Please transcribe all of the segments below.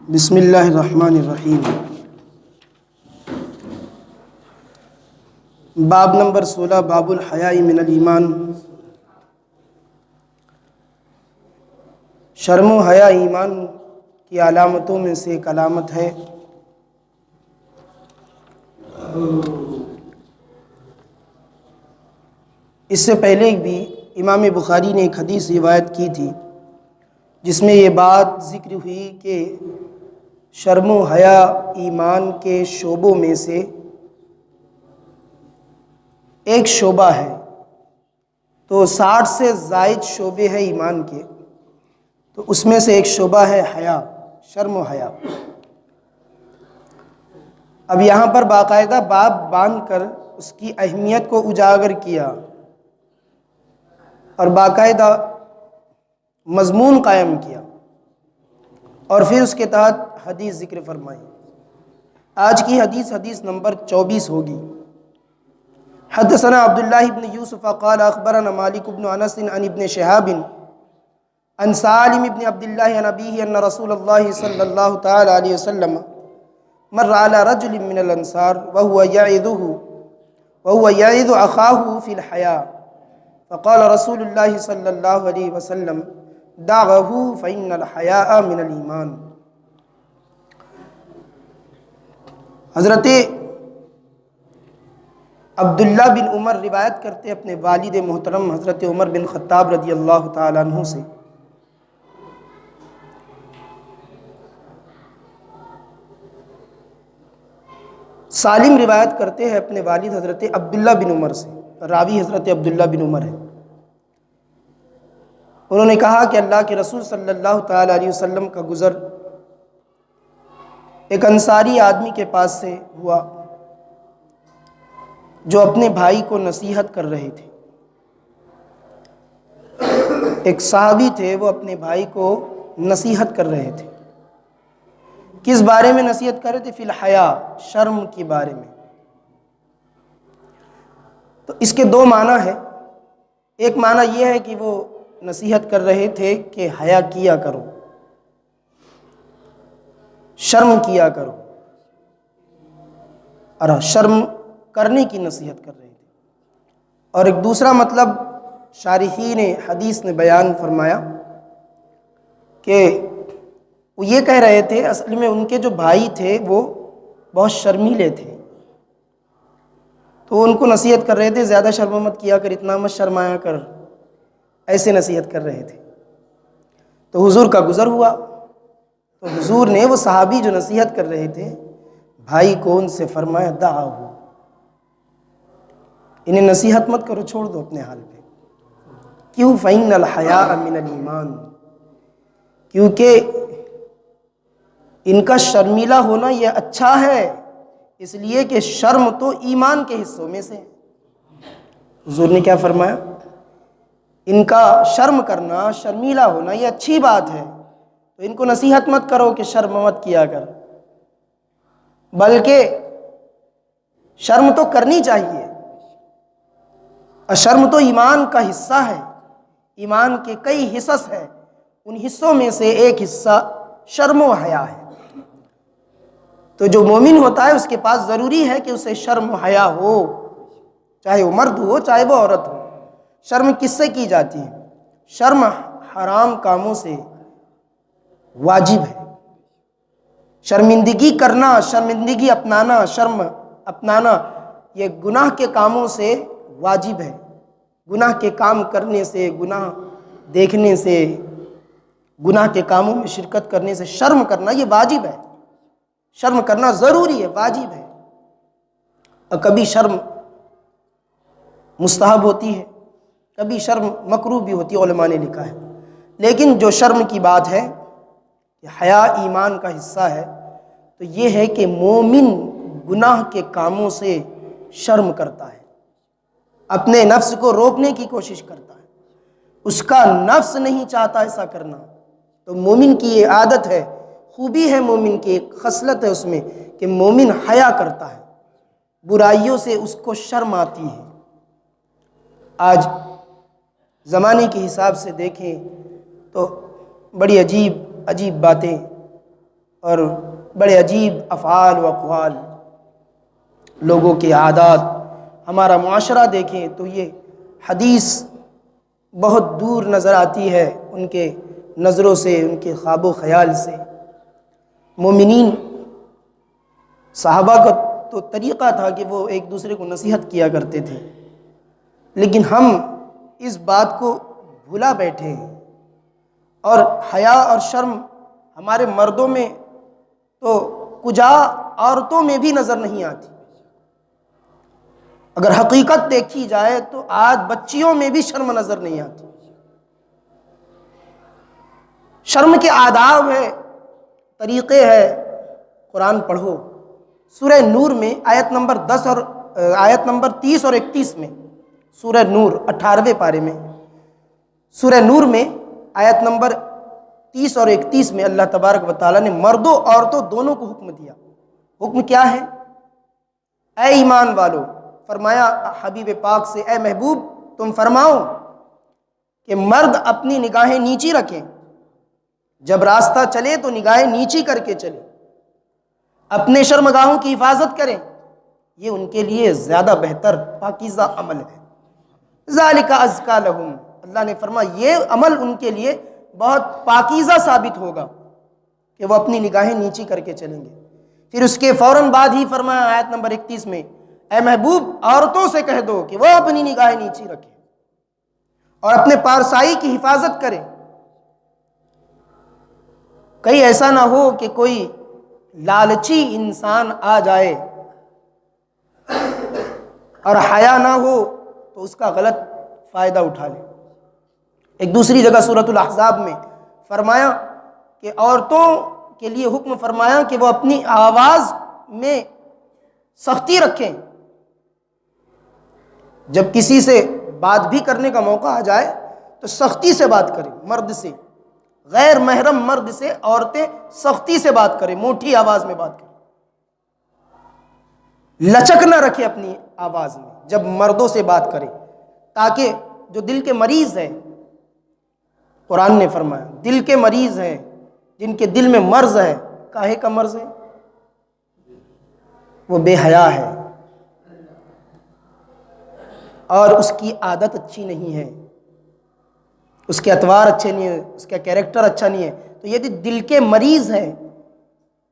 بسم اللہ الرحمن الرحیم۔ باب نمبر 16، باب الحیاء من الایمان۔ شرم و حیا ایمان کی علامتوں میں سے ایک علامت ہے۔ اس سے پہلے بھی امام بخاری نے ایک حدیث روایت کی تھی جس میں یہ بات ذکر ہوئی کہ شرم و حیا ایمان کے شعبوں میں سے ایک شعبہ ہے۔ تو 60 سے زائد شعبے ہیں ایمان کے، تو اس میں سے ایک شعبہ ہے حیا، شرم و حیا۔ اب یہاں پر باقاعدہ باب باندھ کر اس کی اہمیت کو اجاگر کیا اور باقاعدہ مضمون قائم کیا، اور پھر اس کے تحت حدیث ذکر فرمائی۔ آج کی حدیث نمبر 24 ہوگی۔ حدثنا عبداللہ بن یوسف قال اخبرنا مالک بن انس عن ابن شہاب عن سالم بن عبداللہ عن ابیہ ان رسول اللہ صلی اللہ تعالی علیہ وسلم مر على رجل من الانصار وهو يعظ اخاه في الحياء فقال رسول اللہ صلی اللہ علیہ وسلم دعه فإن الحیاء من الایمان۔ حضرت عبداللہ بن عمر روایت کرتے اپنے والد محترم حضرت عمر بن خطاب رضی اللہ تعالیٰ عنہ سے، سالم روایت کرتے ہیں اپنے والد حضرت عبداللہ بن عمر سے، راوی حضرت عبداللہ بن عمر ہے۔ انہوں نے کہا کہ اللہ کے رسول صلی اللہ تعالیٰ علیہ وسلم کا گزر ایک انصاری آدمی کے پاس سے ہوا جو اپنے بھائی کو نصیحت کر رہے تھے۔ ایک صحابی تھے، وہ اپنے بھائی کو نصیحت کر رہے تھے۔ کس بارے میں نصیحت کر رہے تھے؟ فی الحیا، شرم کے بارے میں۔ تو اس کے دو معنی ہیں۔ ایک معنی یہ ہے کہ وہ نصیحت کر رہے تھے کہ حیا کیا کرو، شرم کیا کرو، اور شرم کرنے کی نصیحت کر رہے تھے۔ اور ایک دوسرا مطلب شارحین حدیث نے بیان فرمایا کہ وہ یہ کہہ رہے تھے، اصل میں ان کے جو بھائی تھے وہ بہت شرمیلے تھے، تو ان کو نصیحت کر رہے تھے زیادہ شرم مت کیا کر، اتنا مت شرمایا کر، ایسے نصیحت کر رہے تھے۔ تو حضور کا گزر ہوا، تو حضور نے وہ صحابی جو نصیحت کر رہے تھے بھائی کو، ان سے فرمایا دعہو، انہیں نصیحت مت کرو، چھوڑ دو اپنے حال پہ۔ کیوں؟ فإن الحیاء من الایمان، کیونکہ ان کا شرمیلا ہونا یہ اچھا ہے، اس لیے کہ شرم تو ایمان کے حصوں میں سے۔ حضور نے کیا فرمایا؟ ان کا شرم کرنا، شرمیلا ہونا یہ اچھی بات ہے، تو ان کو نصیحت مت کرو کہ شرم مت کیا کر، بلکہ شرم تو کرنی چاہیے۔ اور شرم تو ایمان کا حصہ ہے، ایمان کے کئی حصص ہیں، ان حصوں میں سے ایک حصہ شرم و حیا ہے۔ تو جو مومن ہوتا ہے اس کے پاس ضروری ہے کہ اسے شرم و حیا ہو، چاہے وہ مرد ہو چاہے وہ عورت ہو۔ شرم کس سے کی جاتی ہے؟ شرم حرام کاموں سے واجب ہے۔ شرمندگی کرنا، شرمندگی اپنانا، شرم اپنانا یہ گناہ کے کاموں سے واجب ہے۔ گناہ کے کام کرنے سے، گناہ دیکھنے سے، گناہ کے کاموں میں شرکت کرنے سے شرم کرنا یہ واجب ہے، شرم کرنا ضروری ہے، واجب ہے۔ اور کبھی شرم مستحب ہوتی ہے، کبھی شرم مکروہ بھی ہوتی ہے، علماء نے لکھا ہے۔ لیکن جو شرم کی بات ہے کہ حیا ایمان کا حصہ ہے، تو یہ ہے کہ مومن گناہ کے کاموں سے شرم کرتا ہے، اپنے نفس کو روکنے کی کوشش کرتا ہے، اس کا نفس نہیں چاہتا ایسا کرنا۔ تو مومن کی یہ عادت ہے، خوبی ہے مومن کی، ایک خصلت ہے اس میں کہ مومن حیا کرتا ہے، برائیوں سے اس کو شرم آتی ہے۔ آج زمانے کے حساب سے دیکھیں تو بڑی عجیب باتیں اور بڑے عجیب افعال و اقوال، لوگوں کے عادات، ہمارا معاشرہ دیکھیں تو یہ حدیث بہت دور نظر آتی ہے ان کے نظروں سے، ان کے خواب و خیال سے۔ مومنین صحابہ کا تو طریقہ تھا کہ وہ ایک دوسرے کو نصیحت کیا کرتے تھے، لیکن ہم اس بات کو بھلا بیٹھے ہیں، اور حیا اور شرم ہمارے مردوں میں تو کجا عورتوں میں بھی نظر نہیں آتی۔ اگر حقیقت دیکھی جائے تو آج بچیوں میں بھی شرم نظر نہیں آتی۔ شرم کے آداب ہے، طریقے ہے۔ قرآن پڑھو، سورہ نور میں آیت نمبر 10 اور آیت نمبر 30 اور 31 میں، سورہ نور 18ویں پارے میں، سورہ نور میں آیت نمبر 30 اور 31 میں اللہ تبارک و تعالیٰ نے مردوں عورتوں دونوں کو حکم دیا۔ حکم کیا ہے؟ اے ایمان والو، فرمایا حبیب پاک سے، اے محبوب تم فرماؤ کہ مرد اپنی نگاہیں نیچی رکھیں، جب راستہ چلے تو نگاہیں نیچی کر کے چلیں، اپنے شرمگاہوں کی حفاظت کریں، یہ ان کے لیے زیادہ بہتر پاکیزہ عمل ہے۔ ذالک ازکیٰ لہم، اللہ نے فرمایا یہ عمل ان کے لیے بہت پاکیزہ ثابت ہوگا کہ وہ اپنی نگاہیں نیچی کر کے چلیں گے۔ پھر اس کے فوراً بعد ہی فرمایا آیت نمبر 31 میں، اے محبوب عورتوں سے کہہ دو کہ وہ اپنی نگاہیں نیچی رکھیں اور اپنے پارسائی کی حفاظت کریں۔ کہیں ایسا نہ ہو کہ کوئی لالچی انسان آ جائے اور حیا نہ ہو تو اس کا غلط فائدہ اٹھا لے۔ ایک دوسری جگہ سورۃ الاحزاب میں فرمایا کہ عورتوں کے لیے حکم فرمایا کہ وہ اپنی آواز میں سختی رکھیں، جب کسی سے بات بھی کرنے کا موقع آ جائے تو سختی سے بات کریں، مرد سے، غیر محرم مرد سے عورتیں سختی سے بات کریں، موٹی آواز میں بات کریں، لچک نہ رکھیں اپنی آواز میں جب مردوں سے بات کریں، تاکہ جو دل کے مریض ہیں، قرآن نے فرمایا دل کے مریض ہیں، جن کے دل میں مرض ہے، کاہے کا مرض ہے؟ وہ بے حیا ہے اور اس کی عادت اچھی نہیں ہے، اس کے اطوار اچھے نہیں ہیں، اس کا کیریکٹر اچھا نہیں ہے، تو یہ دل کے مریض ہیں،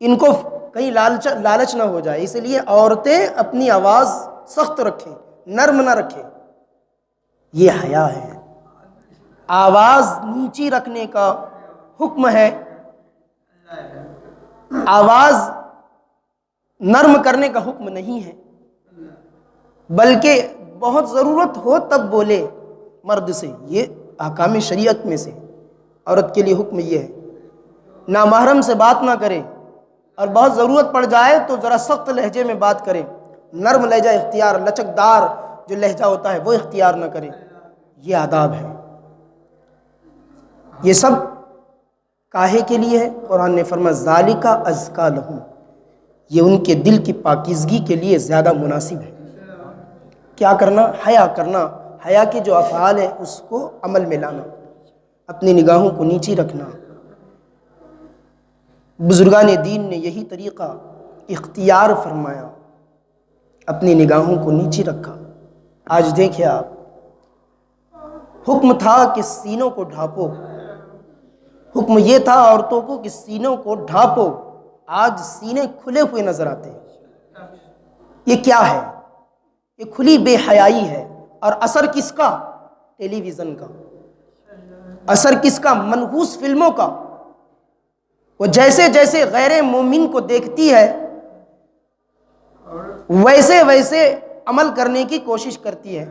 ان کو کہیں لالچ نہ ہو جائے، اس لیے عورتیں اپنی آواز سخت رکھیں، نرم نہ رکھیں، یہ حیا ہے۔ آواز نیچی رکھنے کا حکم ہے، آواز نرم کرنے کا حکم نہیں ہے، بلکہ بہت ضرورت ہو تب بولے مرد سے، یہ احکام شریعت میں سے عورت کے لیے حکم یہ ہے۔ نامحرم سے بات نہ کرے، اور بہت ضرورت پڑ جائے تو ذرا سخت لہجے میں بات کرے، نرم لہجہ اختیار، لچکدار جو لہجہ ہوتا ہے وہ اختیار نہ کرے، یہ آداب ہے۔ یہ سب کاہے کے لیے ہے؟ قرآن نے فرمایا ذالک ازکیٰ لہم، یہ ان کے دل کی پاکیزگی کے لیے زیادہ مناسب ہے۔ کیا کرنا؟ حیا کرنا، حیا کے جو افعال ہیں اس کو عمل میں لانا، اپنی نگاہوں کو نیچی رکھنا۔ بزرگان دین نے یہی طریقہ اختیار فرمایا، اپنی نگاہوں کو نیچی رکھا۔ آج دیکھیں آپ، حکم تھا کہ سینوں کو ڈھانپو، حکم یہ تھا عورتوں کو کہ سینوں کو ڈھانپو، آج سینے کھلے ہوئے نظر آتے ہیں۔ یہ کیا ہے؟ یہ کھلی بے حیائی ہے، اور اثر کس کا؟ ٹیلی ویژن کا، اثر کس کا؟ منحوس فلموں کا۔ وہ جیسے جیسے غیر مومن کو دیکھتی ہے ویسے ویسے عمل کرنے کی کوشش کرتی ہے،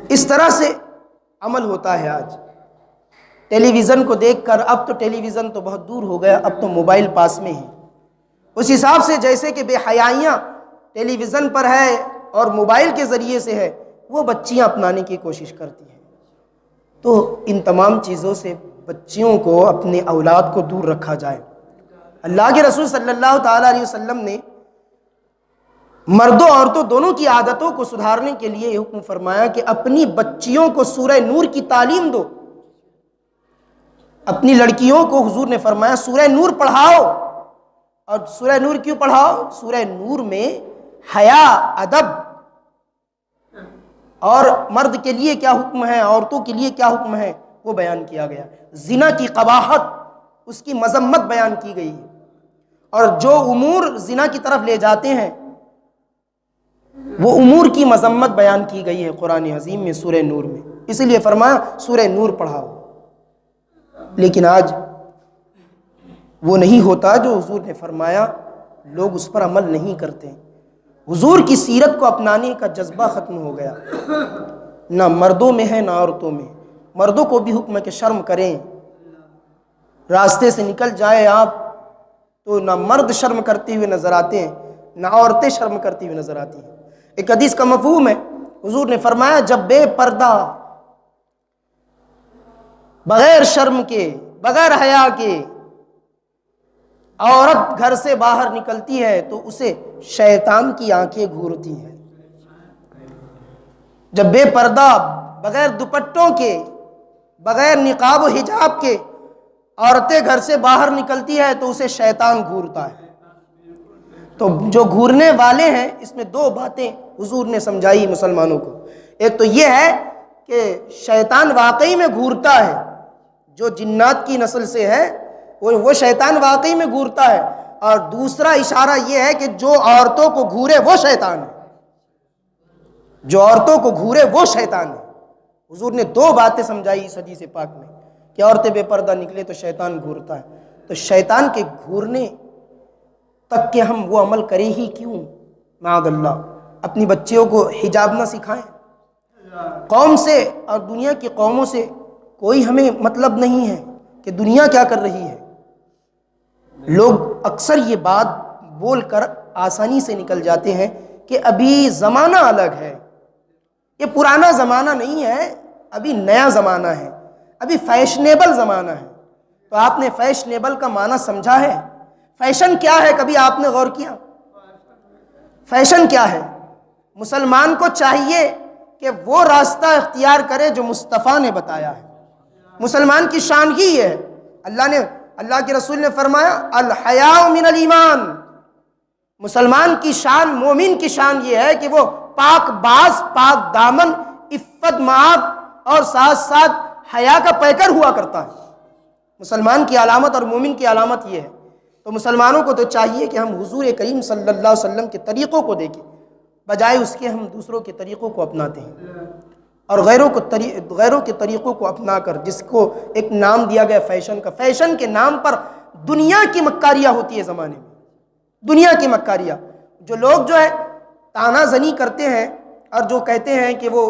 اس طرح سے عمل ہوتا ہے آج۔ ٹیلی ویژن کو دیکھ کر، اب تو ٹیلی ویژن تو بہت دور ہو گیا، اب تو موبائل پاس میں ہے، اس حساب سے جیسے کہ بے حیائیاں ٹیلی ویژن پر ہے اور موبائل کے ذریعے سے ہے، وہ بچیاں اپنانے کی کوشش کرتی ہیں۔ تو ان تمام چیزوں سے بچیوں کو، اپنے اولاد کو دور رکھا جائے۔ اللہ کے رسول صلی اللہ تعالیٰ علیہ وسلم نے مردوں عورتوں دونوں کی عادتوں کو سدھارنے کے لیے یہ حکم فرمایا کہ اپنی بچیوں کو سورہ نور کی تعلیم دو۔ اپنی لڑکیوں کو حضور نے فرمایا سورہ نور پڑھاؤ. اور سورہ نور کیوں پڑھاؤ؟ سورہ نور میں حیا، ادب اور مرد کے لیے کیا حکم ہے، عورتوں کے لیے کیا حکم ہے وہ بیان کیا گیا. زنا کی قباحت، اس کی مذمت بیان کی گئی ہے، اور جو امور زنا کی طرف لے جاتے ہیں وہ امور کی مذمت بیان کی گئی ہے قرآن عظیم میں، سورہ نور میں. اسی لیے فرمایا سورہ نور پڑھاؤ. لیکن آج وہ نہیں ہوتا جو حضور نے فرمایا، لوگ اس پر عمل نہیں کرتے. حضور کی سیرت کو اپنانے کا جذبہ ختم ہو گیا، نہ مردوں میں ہے نہ عورتوں میں. مردوں کو بھی حکم ہے کہ شرم کریں، راستے سے نکل جائیں آپ تو نہ مرد شرم کرتے ہوئے نظر آتے ہیں نہ عورتیں شرم کرتی ہوئی نظر آتی ہیں. ایک حدیث کا مفہوم ہے، حضور نے فرمایا جب بے پردہ، بغیر شرم کے، بغیر حیا کے عورت گھر سے باہر نکلتی ہے تو اسے شیطان کی آنکھیں گھورتی ہیں. جب بے پردہ، بغیر دوپٹوں کے، بغیر نقاب و حجاب کے عورتیں گھر سے باہر نکلتی ہے تو اسے شیطان گھورتا ہے. تو جو گھورنے والے ہیں، اس میں دو باتیں حضور نے سمجھائی مسلمانوں کو. ایک تو یہ ہے کہ شیطان واقعی میں گھورتا ہے، جو جنات کی نسل سے ہے وہ شیطان واقعی میں گھورتا ہے. اور دوسرا اشارہ یہ ہے کہ جو عورتوں کو گھورے وہ شیطان ہے، جو عورتوں کو گھورے وہ شیطان ہے. حضور نے دو باتیں سمجھائی اس حدیث پاک میں کہ عورتیں بے پردہ نکلے تو شیطان گھورتا ہے. تو شیطان کے گھورنے تک کہ ہم وہ عمل کریں ہی کیوں؟ معاذ اللہ اپنی بچیوں کو حجاب نہ سکھائیں. قوم سے اور دنیا کی قوموں سے کوئی ہمیں مطلب نہیں ہے کہ دنیا کیا کر رہی ہے. لوگ اکثر یہ بات بول کر آسانی سے نکل جاتے ہیں کہ ابھی زمانہ الگ ہے، یہ پرانا زمانہ نہیں ہے، ابھی نیا زمانہ ہے، ابھی فیشنیبل زمانہ ہے. تو آپ نے فیشنیبل کا معنی سمجھا ہے؟ فیشن کیا ہے کبھی آپ نے غور کیا؟ فیشن کیا ہے؟ مسلمان کو چاہیے کہ وہ راستہ اختیار کرے جو مصطفیٰ نے بتایا ہے. مسلمان کی شان ہی یہ ہے. اللہ کے رسول نے فرمایا الحیاء من الایمان. مسلمان کی شان، مومن کی شان یہ ہے کہ وہ پاک باز، پاک دامن، عفت مآب اور ساتھ ساتھ حیا کا پیکر ہوا کرتا ہے. مسلمان کی علامت اور مومن کی علامت یہ ہے. تو مسلمانوں کو تو چاہیے کہ ہم حضور کریم صلی اللہ علیہ وسلم کے طریقوں کو دیکھیں، بجائے اس کے ہم دوسروں کے طریقوں کو اپناتے ہیں اور غیروں کے طریقوں کو اپنا کر جس کو ایک نام دیا گیا فیشن کا. فیشن کے نام پر دنیا کی مکاریاں ہوتی ہے زمانے میں، دنیا کی مکاریاں. جو لوگ جو ہے تانا زنی کرتے ہیں اور جو کہتے ہیں کہ وہ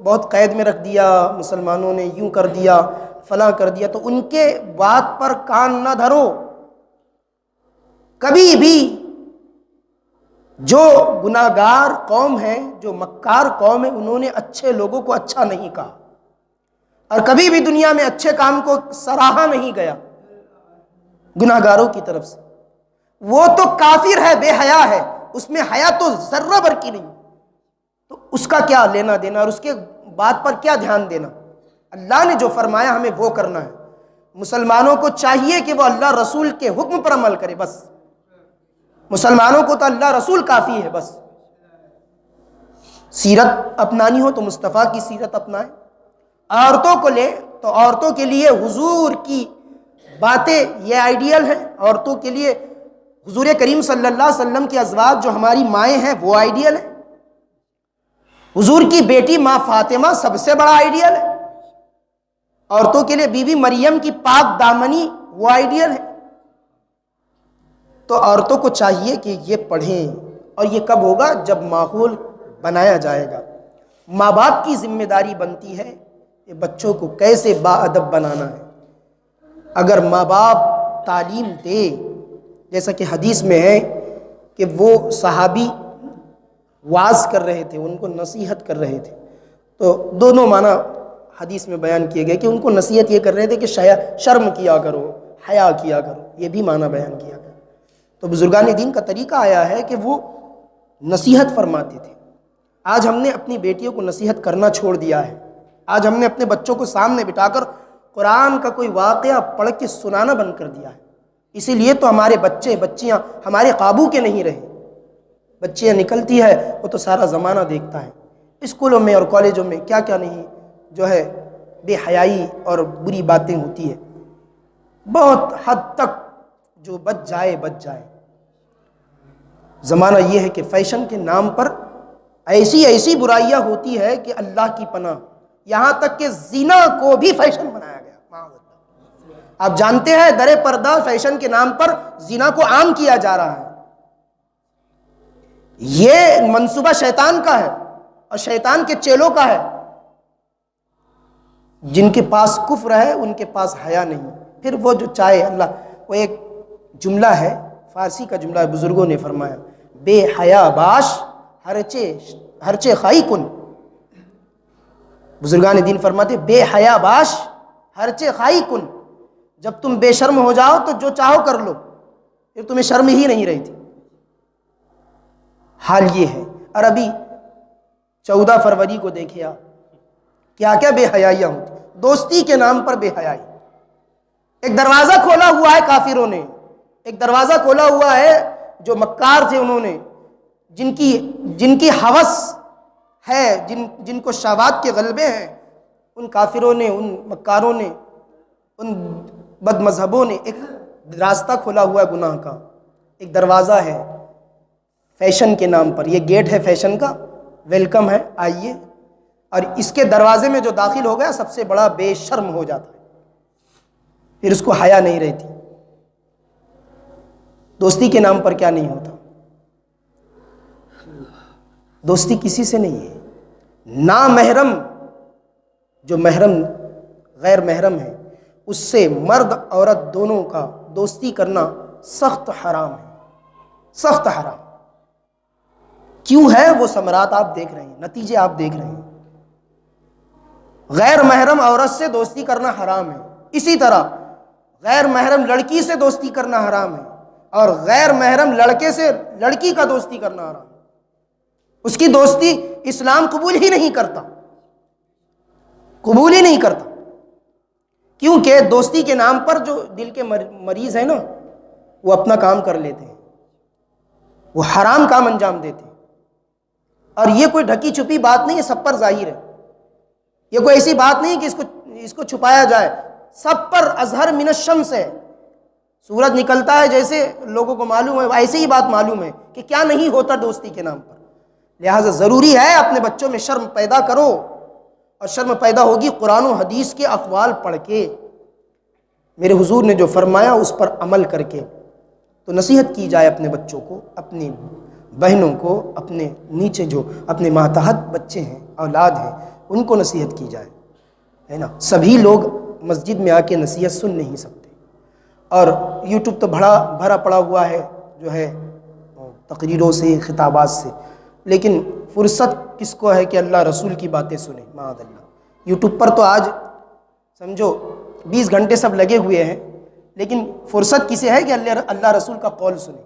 بہت قید میں رکھ دیا مسلمانوں نے، یوں کر دیا، فلاں کر دیا، تو ان کے بات پر کان نہ دھرو. کبھی بھی جو گناہگار قوم ہے، جو مکار قوم ہے، انہوں نے اچھے لوگوں کو اچھا نہیں کہا، اور کبھی بھی دنیا میں اچھے کام کو سراہا نہیں گیا گناہگاروں کی طرف سے. وہ تو کافر ہے، بے حیا ہے، اس میں حیا تو ذرہ بھر کی نہیں، تو اس کا کیا لینا دینا اور اس کے بات پر کیا دھیان دینا؟ اللہ نے جو فرمایا ہمیں وہ کرنا ہے. مسلمانوں کو چاہیے کہ وہ اللہ رسول کے حکم پر عمل کرے. بس مسلمانوں کو تو اللہ رسول کافی ہے. بس سیرت اپنانی ہو تو مصطفیٰ کی سیرت اپنائیں. عورتوں کو لے تو عورتوں کے لیے حضور کی باتیں یہ آئیڈیل ہیں. عورتوں کے لیے حضور کریم صلی اللہ علیہ وسلم کی ازواج جو ہماری مائیں ہیں وہ آئیڈیل ہیں. حضور کی بیٹی ماں فاطمہ سب سے بڑا آئیڈیل ہے. عورتوں کے لیے بی بی مریم کی پاک دامنی وہ آئیڈیل ہے. تو عورتوں کو چاہیے کہ یہ پڑھیں، اور یہ کب ہوگا؟ جب ماحول بنایا جائے گا. ماں باپ کی ذمہ داری بنتی ہے کہ بچوں کو کیسے با ادب بنانا ہے. اگر ماں باپ تعلیم دے، جیسا کہ حدیث میں ہے کہ وہ صحابی واعظ کر رہے تھے، ان کو نصیحت کر رہے تھے، تو دونوں معنی حدیث میں بیان کیے گئے کہ ان کو نصیحت یہ کر رہے تھے کہ شرم کیا کرو، حیا کیا کرو، یہ بھی معنی بیان کیا گیا. تو بزرگان دین کا طریقہ آیا ہے کہ وہ نصیحت فرماتے تھے. آج ہم نے اپنی بیٹیوں کو نصیحت کرنا چھوڑ دیا ہے. آج ہم نے اپنے بچوں کو سامنے بٹھا کر قرآن کا کوئی واقعہ پڑھ کے سنانا بند کر دیا ہے۔ اسی لیے تو ہمارے بچے بچیاں ہمارے قابو کے نہیں رہے۔ بچیاں نکلتی ہے وہ تو سارا زمانہ دیکھتا ہے، اسکولوں میں اور کالجوں میں کیا کیا نہیں جو ہے بے حیائی اور بری باتیں ہوتی ہے۔ بہت حد تک جو بچ جائے۔ زمانہ یہ ہے کہ فیشن کے نام پر ایسی برائیاں ہوتی ہے کہ اللہ کی پناہ، یہاں تک کہ زنا کو بھی فیشن بنایا گیا۔ آپ جانتے ہیں در پردہ فیشن کے نام پر زنا کو عام کیا جا رہا ہے۔ یہ منصوبہ شیطان کا ہے اور شیطان کے چیلوں کا ہے۔ جن کے پاس کفر ہے ان کے پاس حیا نہیں، پھر وہ جو چاہے اللہ۔ وہ ایک جملہ ہے، فارسی کا جملہ ہے، بزرگوں نے فرمایا، بے حیا باش ہرچے خائی کن۔ بزرگان دین فرماتے بے حیا باش ہرچے خائی کن، جب تم بے شرم ہو جاؤ تو جو چاہو کر لو، پھر تمہیں شرم ہی نہیں رہی تھی۔ حال یہ ہے۔ اور ابھی 14 فروری کو دیکھے آپ کیا کیا بے حیائیاں ہوتی، دوستی کے نام پر بے حیائی۔ ایک دروازہ کھولا ہوا ہے کافروں نے، ایک دروازہ کھولا ہوا ہے جو مکار تھے، انہوں نے جن کی ہوس ہے، جن کو شہوات کے غلبے ہیں، ان کافروں نے، ان مکاروں نے، ان بد مذہبوں نے ایک راستہ کھولا ہوا ہے گناہ کا، ایک دروازہ ہے فیشن کے نام پر۔ یہ گیٹ ہے فیشن کا، ویلکم ہے، آئیے۔ اور اس کے دروازے میں جو داخل ہو گیا سب سے بڑا بے شرم ہو جاتا ہے، پھر اس کو حیا نہیں رہتی۔ دوستی کے نام پر کیا نہیں ہوتا؟ دوستی کسی سے نہیں ہے۔ نامحرم جو محرم غیر محرم ہے اس سے مرد عورت دونوں کا دوستی کرنا سخت حرام ہے، سخت حرام۔ کیوں ہے وہ ثمرات آپ دیکھ رہے ہیں، نتیجے آپ دیکھ رہے ہیں۔ غیر محرم عورت سے دوستی کرنا حرام ہے، اسی طرح غیر محرم لڑکی سے دوستی کرنا حرام ہے، اور غیر محرم لڑکے سے لڑکی کا دوستی کرنا حرام ہے۔ اس کی دوستی اسلام قبول ہی نہیں کرتا، قبول ہی نہیں کرتا، کیونکہ دوستی کے نام پر جو دل کے مریض ہیں نا وہ اپنا کام کر لیتے ہیں، وہ حرام کام انجام دیتے ہیں۔ اور یہ کوئی ڈھکی چھپی بات نہیں ہے، سب پر ظاہر ہے۔ یہ کوئی ایسی بات نہیں کہ اس کو چھپایا جائے، سب پر اظہر من الشمس ہے۔ سورج نکلتا ہے جیسے لوگوں کو معلوم ہے، ایسے ہی بات معلوم ہے کہ کیا نہیں ہوتا دوستی کے نام پر۔ لہٰذا ضروری ہے اپنے بچوں میں شرم پیدا کرو، اور شرم پیدا ہوگی قرآن و حدیث کے اقوال پڑھ کے، میرے حضور نے جو فرمایا اس پر عمل کر کے۔ تو نصیحت کی جائے اپنے بچوں کو، اپنی بہنوں کو، اپنے نیچے جو اپنے ماتحت بچے ہیں، اولاد ہیں، ان کو نصیحت کی جائے، ہے نا۔ سبھی لوگ مسجد میں آ کے نصیحت سن نہیں سکتے، اور یوٹیوب تو بھرا پڑا ہوا ہے جو ہے تقریروں سے، خطابات سے، لیکن فرصت کس کو ہے کہ اللہ رسول کی باتیں سنیں؟ معاذ اللہ۔ یوٹیوب پر تو آج سمجھو 20 گھنٹے سب لگے ہوئے ہیں، لیکن فرصت کسے ہے کہ اللہ رسول کا قول سنیں؟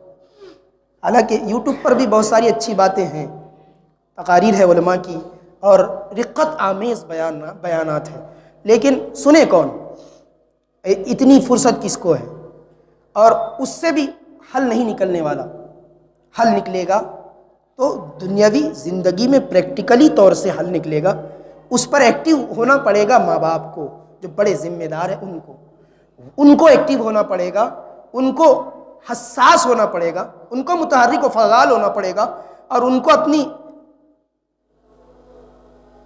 حالانکہ یوٹیوب پر بھی بہت ساری اچھی باتیں ہیں، تقاریر ہے علماء کی اور رقت آمیز بیانات ہیں، لیکن سنے کون؟ اتنی فرصت کس کو ہے؟ اور اس سے بھی حل نہیں نکلنے والا۔ حل نکلے گا تو دنیاوی زندگی میں پریکٹیکلی طور سے حل نکلے گا، اس پر ایکٹیو ہونا پڑے گا ماں باپ کو، جو بڑے ذمہ دار ہیں ان کو ایکٹیو ہونا پڑے گا، ان کو حساس ہونا پڑے گا، ان کو متحرک و فعال ہونا پڑے گا، اور ان کو اپنی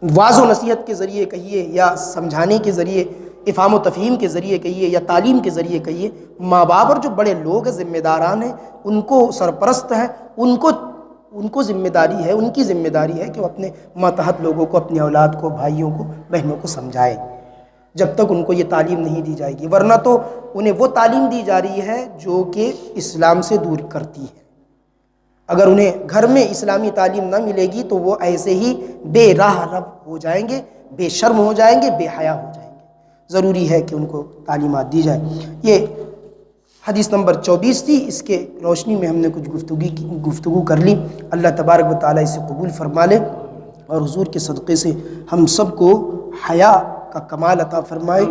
واض و نصیحت کے ذریعے کہیے، یا سمجھانے کے ذریعے، افہام و تفہیم کے ذریعے کہیے، یا تعلیم کے ذریعے کہیے، ماں باپ اور جو بڑے لوگ ہیں، ذمہ داران ہیں، ان کو سرپرست ہیں، ان کو ذمہ داری ہے، ان کی ذمہ داری ہے کہ وہ اپنے ماتحت لوگوں کو، اپنی اولاد کو، بھائیوں کو، بہنوں کو سمجھائے، جب تک ان کو یہ تعلیم نہیں دی جائے گی۔ ورنہ تو انہیں وہ تعلیم دی جا رہی ہے جو کہ اسلام سے دور کرتی ہے۔ اگر انہیں گھر میں اسلامی تعلیم نہ ملے گی تو وہ ایسے ہی بے راہ رب ہو جائیں گے، بے شرم ہو جائیں گے، بے حیا ہو جائیں گے۔ ضروری ہے کہ ان کو تعلیمات دی جائے۔ یہ حدیث نمبر 24 تھی، اس کے روشنی میں ہم نے کچھ گفتگو کر لی۔ اللہ تبارک و تعالیٰ اسے قبول فرما لے، اور حضور کے صدقے سے ہم سب کو حیا کا کمال عطا فرمائے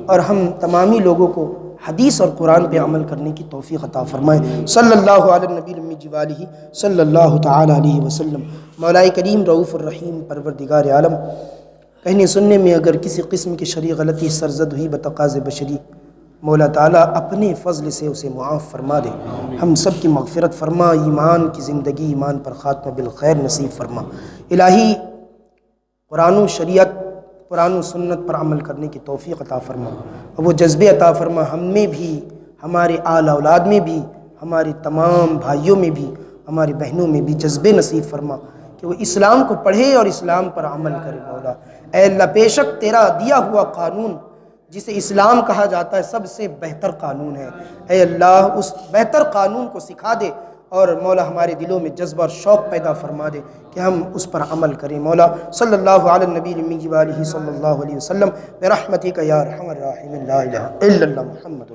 اور ہم تمامی لوگوں کو حدیث اور قرآن پہ عمل کرنے کی توفیق عطا فرمائے۔ صلی اللہ علی النبی الامی وآلہ صلی اللہ تعالی علیہ وسلم۔ مولا کریم رؤوف الرحیم پروردگار عالم، کہنے سننے میں اگر کسی قسم کی شرعی غلطی سرزد ہوئی بتقاض بشری، مولا تعالیٰ اپنے فضل سے اسے معاف فرما دے، ہم سب کی مغفرت فرما، ایمان کی زندگی ایمان پر خاتمہ بالخیر نصیب فرما۔ الہی قرآن و شریعت، قرآن و سنت پر عمل کرنے کی توفیق عطا فرما، اور وہ جذبے عطا فرما ہم میں بھی، ہمارے آل اولاد میں بھی، ہمارے تمام بھائیوں میں بھی، ہماری بہنوں میں بھی جذبے نصیب فرما کہ وہ اسلام کو پڑھے اور اسلام پر عمل کرے۔ مولا اے اللہ، بے شک تیرا دیا ہوا قانون جسے اسلام کہا جاتا ہے سب سے بہتر قانون ہے۔ اے اللہ، اس بہتر قانون کو سکھا دے اور مولا ہمارے دلوں میں جذبہ اور شوق پیدا فرما دے کہ ہم اس پر عمل کریں۔ مولا صلی اللہ علی النبی الامی وآلہ صلی اللہ علیہ وسلم برحمتک یا ارحم الراحمین، لا الہ الا اللہ محمد۔